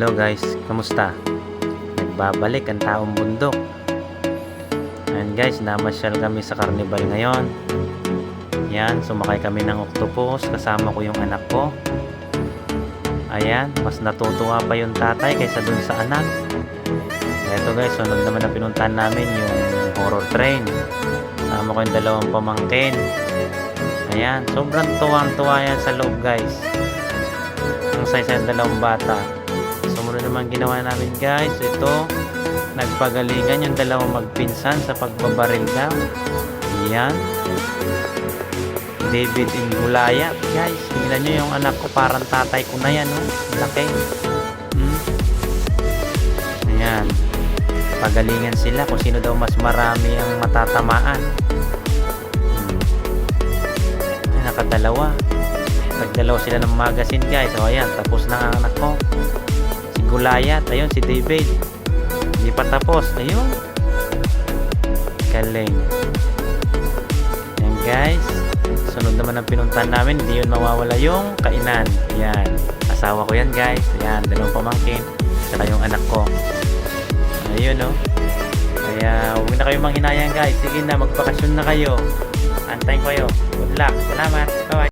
Hello guys, kamusta? Nagbabalik ang taong bundok. Ayan guys, namasyal kami sa carnival ngayon. Yan, sumakay kami ng octopus, kasama ko yung anak ko. Ayan, mas natutuwa pa yung tatay kaysa dun sa anak. Eto guys, sunod naman na pinuntahan namin yung horror train. Kasama ko yung dalawang pamangkin. Ayan, sobrang tuwang-tuwa yan sa loob guys. Ang saya-saya ng dalawang bata. Sumunod naman ginawa namin guys, ito nagpagalingan yung dalawang magpinsan sa pagbabaril daw. Yan, David and Goliath guys. Tingnan nyo yung anak ko, parang tatay ko na yan, oh. Laki. Ayan, pagalingan sila kung sino daw mas marami ang matatamaan. Ay, nakadalawa. Nagdalaw sila ng magazine guys. O ayan, tapos na ang anak ko. Si Goliath, ayun si David. Hindi pa tapos, ayun. Galing. Ayan guys, sunod naman ang pinuntahan namin. Hindi yun mawawala yung kainan. Ayan, asawa ko yan guys. Ayan, dalawang pamangkin, saka yung anak ko. Ayun o. Kaya huwag na kayo manghinayang guys. Sige na, magbakasyon na kayo. Antayin ko kayo. Good luck, salamat, bye bye.